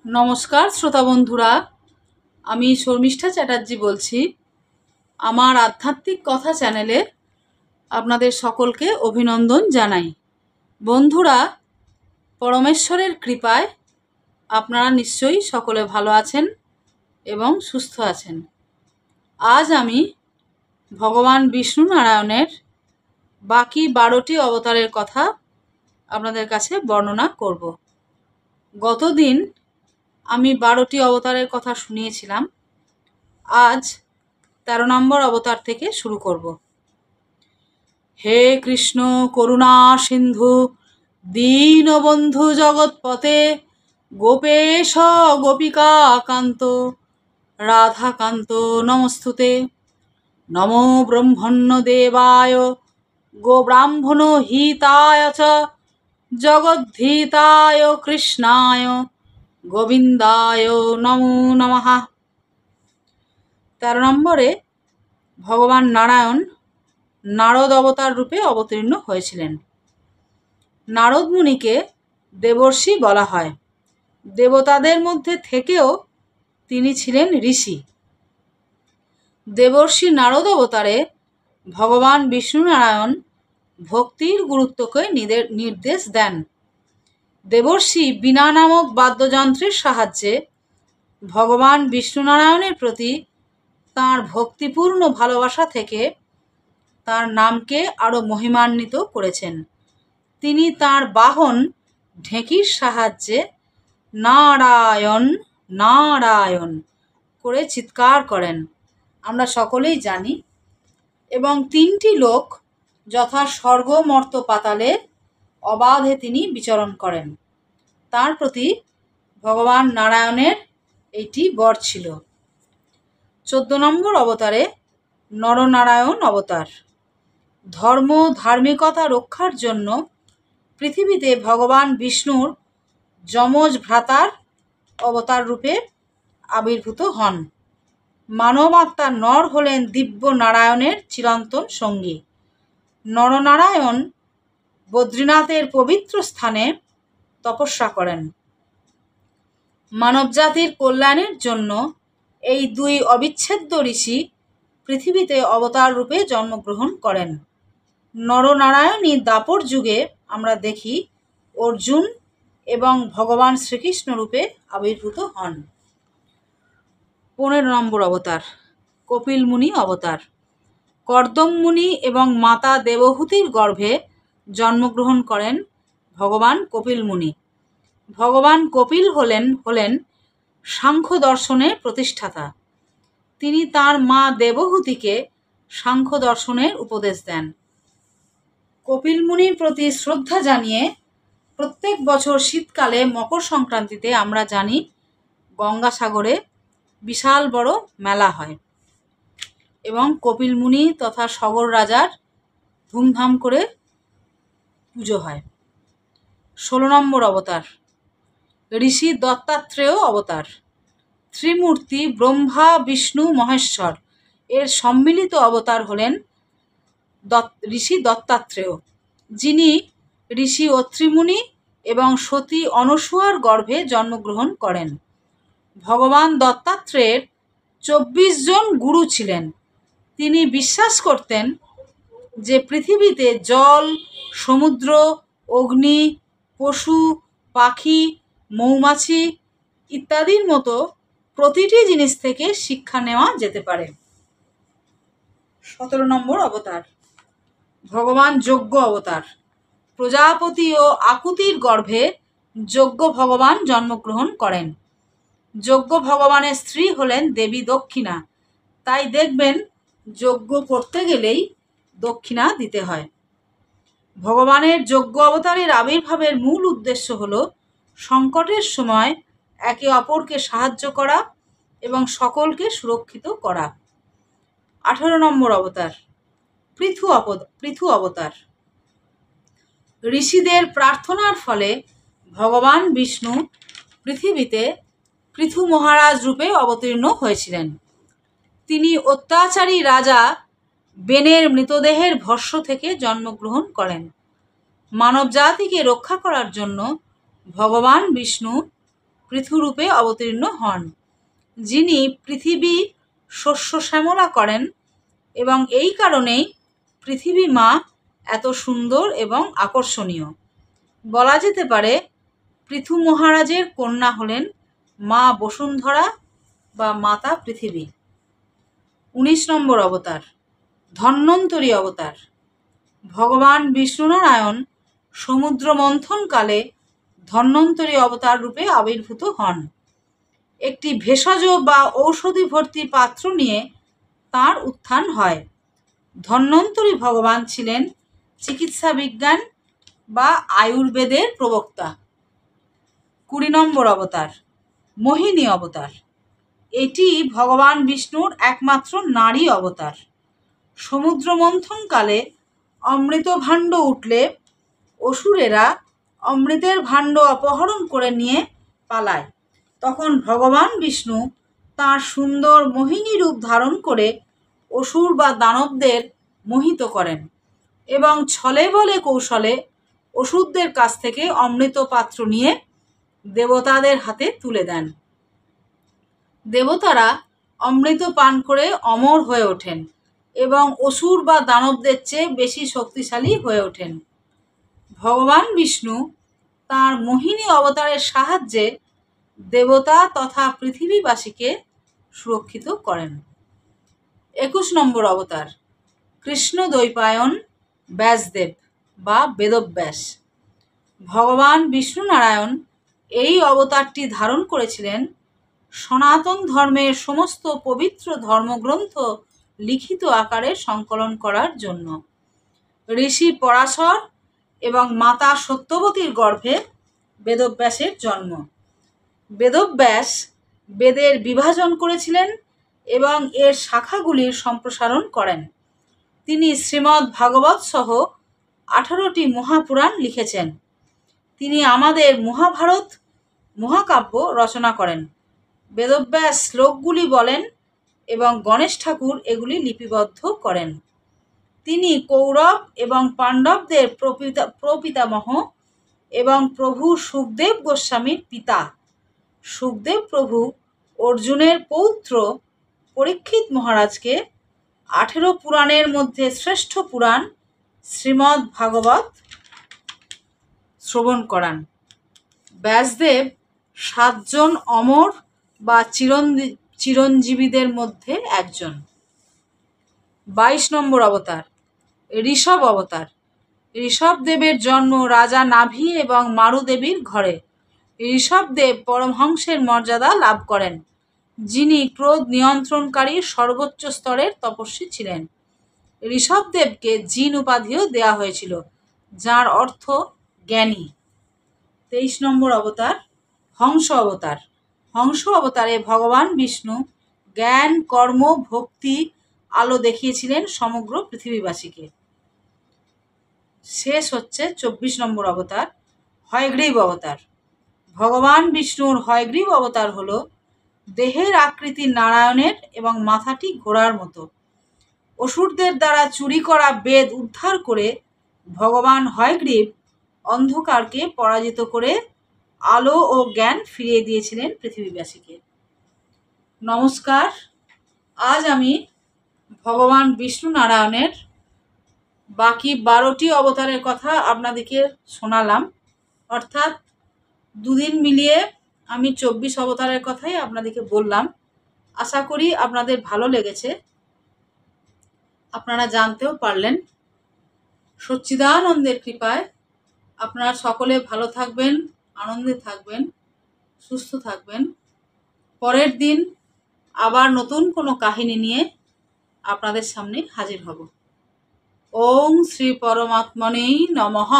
নমস্কার শ্রোতা বন্ধুরা, আমি শর্মিষ্ঠা চ্যাটার্জি বলছি। আমার আধ্যাত্মিক কথা চ্যানেলে আপনাদের সকলকে অভিনন্দন জানাই। বন্ধুরা, পরমেশ্বরের কৃপায় আপনারা নিশ্চয়ই সকলে ভালো আছেন এবং সুস্থ আছেন। আজ আমি ভগবান বিষ্ণু নারায়ণের বাকি 12টি অবতারের কথা আপনাদের কাছে বর্ণনা করব। গতদিন আমি 12টি অবতারের কথা শুনিয়েছিলাম। আজ 13 নম্বর অবতার থেকে শুরু করব। হে কৃষ্ণ করুণা সিন্ধু দীনবন্ধু জগৎপতে গোপেশ গোপিকা কান্ত রাধাকান্ত নমস্তুতে। নমো ব্রহ্মণ্য দেবায় গো ব্রাহ্মণ হিতায় চ জগদ্ধিতায় কৃষ্ণায় গোবিন্দায় নমো নমঃ। 13 নম্বরে ভগবান নারায়ণ নারদ অবতার রূপে অবতীর্ণ হয়েছিলেন। নারদ মুনিকে দেবর্ষি বলা হয়। দেবতাদের মধ্যে থেকেও তিনি ছিলেন ঋষি। দেবর্ষি নারদ অবতারে ভগবান বিষ্ণু নারায়ণ ভক্তির গুরুত্বকে নির্দেশ দেন। দেবর্ষি বীণা নামক বাদ্যযন্ত্রের সাহায্যে ভগবান বিষ্ণু নারায়ণের প্রতি তাঁর ভক্তিপূর্ণ ভালোবাসা থেকে তার নামকে আরও মহিমান্বিত করেছেন। তিনি তার বাহন ঢেঁকির সাহায্যে নারায়ণ নারায়ণ করে চিৎকার করেন, আমরা সকলেই জানি। এবং 3টি লোক যথা স্বর্গ মর্ত পাতালে অবাধে তিনি বিচরণ করেন। তার প্রতি ভগবান নারায়ণের এইটি বর ছিল। 14 নম্বর অবতারে নরনারায়ণ অবতার। ধর্ম ধার্মিকতা রক্ষার জন্য পৃথিবীতে ভগবান বিষ্ণুর যমজ ভ্রাতার অবতার রূপে আবির্ভূত হন। মানব আত্মার নর হলেন দিব্য নারায়ণের চিরন্তন সঙ্গী। নরনারায়ণ বদ্রীনাথের পবিত্র স্থানে তপস্যা করেন। মানবজাতির কল্যাণের জন্য এই 2 অবিচ্ছেদ্য ঋষি পৃথিবীতে অবতার রূপে জন্মগ্রহণ করেন। নরনারায়ণই দাপর যুগে আমরা দেখি অর্জুন এবং ভগবান শ্রীকৃষ্ণ রূপে আবির্ভূত হন। 15 নম্বর অবতার কপিল মুনি অবতার। কর্দম মুনি এবং মাতা দেবহূতির গর্ভে জন্মগ্রহণ করেন ভগবান কপিল মুনি। ভগবান কপিল হলেন সাংখ্য দর্শনের প্রতিষ্ঠাতা। তিনি তার মা দেবহূতিকে সাংখ্য দর্শনের উপদেশ দেন। কপিল মুনির প্রতি শ্রদ্ধা জানিয়ে প্রত্যেক বছর শীতকালে মকর সংক্রান্তিতে আমরা জানি গঙ্গাসাগরে বিশাল বড় মেলা হয় এবং কপিল মুনি তথা সগর রাজার ধুমধাম করে পুজো হয়। 16 নম্বর অবতার ঋষি দত্তাত্রেয় অবতার। ত্রিমূর্তি ব্রহ্মা বিষ্ণু মহেশ্বর এর সম্মিলিত অবতার হলেন ঋষি দত্তাত্রেয়, যিনি ঋষি অত্রি মুনি এবং সতী অনসূয়ার গর্ভে জন্মগ্রহণ করেন। ভগবান দত্তাত্রেয়ের 24 জন গুরু ছিলেন। তিনি বিশ্বাস করতেন যে পৃথিবীতে জল, সমুদ্র, অগ্নি, পশু, পাখি, মৌমাছি ইত্যাদির মতো প্রতিটি জিনিস থেকে শিক্ষা নেওয়া যেতে পারে। 17 নম্বর অবতার ভগবান যজ্ঞ অবতার। প্রজাপতি ও আকুতির গর্ভে যজ্ঞ ভগবান জন্মগ্রহণ করেন। যজ্ঞ ভগবানের স্ত্রী হলেন দেবী দক্ষিণা। তাই দেখবেন যজ্ঞ করতে গেলেই দক্ষিণা দিতে হয়। ভগবানের যজ্ঞ অবতারের আবির্ভাবের মূল উদ্দেশ্য হল সংকটের সময় একে অপরকে সাহায্য করা এবং সকলকে সুরক্ষিত করা। 18 নম্বর অবতার পৃথু অবতার। ঋষিদের প্রার্থনার ফলে ভগবান বিষ্ণু পৃথিবীতে পৃথু মহারাজ রূপে অবতীর্ণ হয়েছিলেন। তিনি অত্যাচারী রাজা বেনের মৃতদেহের ভস্ম থেকে জন্মগ্রহণ করেন। মানব জাতিকে রক্ষা করার জন্য ভগবান বিষ্ণু পৃথুরূপে অবতীর্ণ হন, যিনি পৃথিবী শস্য শ্যামলা করেন, এবং এই কারণেই পৃথিবী মা এত সুন্দর এবং আকর্ষণীয়। বলা যেতে পারে পৃথু মহারাজের কন্যা হলেন মা বসুন্ধরা বা মাতা পৃথিবী। 19 নম্বর অবতার ধন্বন্তরী অবতার। ভগবান বিষ্ণুনারায়ণ সমুদ্র মন্থনকালে ধন্বন্তরী অবতার রূপে আবির্ভূত হন। একটি ভেষজ বা ঔষধি ভর্তি পাত্র নিয়ে তাঁর উত্থান হয়। ধন্বন্তরী ভগবান ছিলেন চিকিৎসা বিজ্ঞান বা আয়ুর্বেদের প্রবক্তা। 20 নম্বর অবতার মোহিনী অবতার। এটি ভগবান বিষ্ণুর একমাত্র নারী অবতার। সমুদ্র মন্থনকালে অমৃত ভাণ্ড উঠলে অসুরেরা অমৃতের ভাণ্ড অপহরণ করে নিয়ে পালায়। তখন ভগবান বিষ্ণু তাঁর সুন্দর মোহিনী রূপ ধারণ করে অসুর বা দানবদের মোহিত করেন এবং ছলে বলে কৌশলে অসুরদের কাছ থেকে অমৃত পাত্র নিয়ে দেবতাদের হাতে তুলে দেন। দেবতারা অমৃত পান করে অমর হয়ে ওঠেন এবং অসুর বা দানবদের চেয়ে বেশি শক্তিশালী হয়ে ওঠেন। ভগবান বিষ্ণু তাঁর মোহিনী অবতারের সাহায্যে দেবতা তথা পৃথিবীবাসীকে সুরক্ষিত করেন। 21 নম্বর অবতার কৃষ্ণ দ্বৈপায়ন ব্যাসদেব বা বেদব্যাস। ভগবান বিষ্ণু নারায়ণ এই অবতারটি ধারণ করেছিলেন সনাতন ধর্মের সমস্ত পবিত্র ধর্মগ্রন্থ লিখিত আকারে সংকলন করার জন্য। ঋষি পরাশর এবং মাতা সত্যবতীর গর্ভে বেদব্যাসের জন্ম। বেদব্যাস বেদের বিভাজন করেছিলেন এবং এর শাখাগুলির সম্প্রসারণ করেন। তিনি শ্রীমদ্ ভাগবত সহ 18টি মহাপুরাণ লিখেছেন। তিনি আমাদের মহাভারত মহাকাব্য রচনা করেন। বেদব্যাস শ্লোকগুলি বলেন এবং গণেশ ঠাকুর এগুলি লিপিবদ্ধ করেন। তিনি কৌরব এবং পাণ্ডবদের প্রপিতামহ এবং প্রভু সুখদেব গোস্বামীর পিতা। সুখদেব প্রভু অর্জুনের পৌত্র পরীক্ষিত মহারাজকে 18 পুরাণের মধ্যে শ্রেষ্ঠ পুরাণ শ্রীমদ্ ভাগবত শ্রবণ করান। ব্যাসদেব 7 জন অমর বা চিরঞ্জীবীদের মধ্যে একজন। 22 নম্বর অবতার ঋষভ অবতার। ঋষভদেবের জন্ম রাজা নাভি এবং মারুদেবীর ঘরে। ঋষভদেব পরমহংসের মর্যাদা লাভ করেন, যিনি ক্রোধ নিয়ন্ত্রণকারী সর্বোচ্চ স্তরের তপস্বী ছিলেন। ঋষভদেবকে জিন উপাধিও দেওয়া হয়েছিল, যার অর্থ জ্ঞানী। 23 নম্বর অবতার হংস অবতার। হংস অবতারে ভগবান বিষ্ণু জ্ঞান, কর্ম, ভক্তি আলো দেখিয়েছিলেন সমগ্র পৃথিবীবাসীকে। শেষ হচ্ছে 24 নম্বর অবতার হয়গ্রীব অবতার। ভগবান বিষ্ণুর হয়গ্রীব অবতার হল দেহের আকৃতি নারায়ণের এবং মাথাটি ঘোড়ার মতো। অসুরদের দ্বারা চুরি করা বেদ উদ্ধার করে ভগবান হয়গ্রীব অন্ধকারকে পরাজিত করে আলো ও জ্ঞান ফিরিয়ে দিয়েছিলেন পৃথিবীবাসীকে। নমস্কার। আজ আমি ভগবান বিষ্ণু নারায়ণের বাকি 12টি অবতারের কথা আপনাদেরকে শোনালাম, অর্থাৎ দুদিন মিলিয়ে আমি 24 অবতারের কথাই আপনাদেরকে বললাম। আশা করি আপনাদের ভালো লেগেছে, আপনারা জানতেও পারলেন। সচ্চিদানন্দের কৃপায় আপনারা সকলে ভালো থাকবেন, আনন্দে থাকবেন, সুস্থ থাকবেন। পরের দিন আবার নতুন কোনো কাহিনী নিয়ে আপনাদের সামনে হাজির হব। ওং শ্রী পরমাত্মনে নমঃ।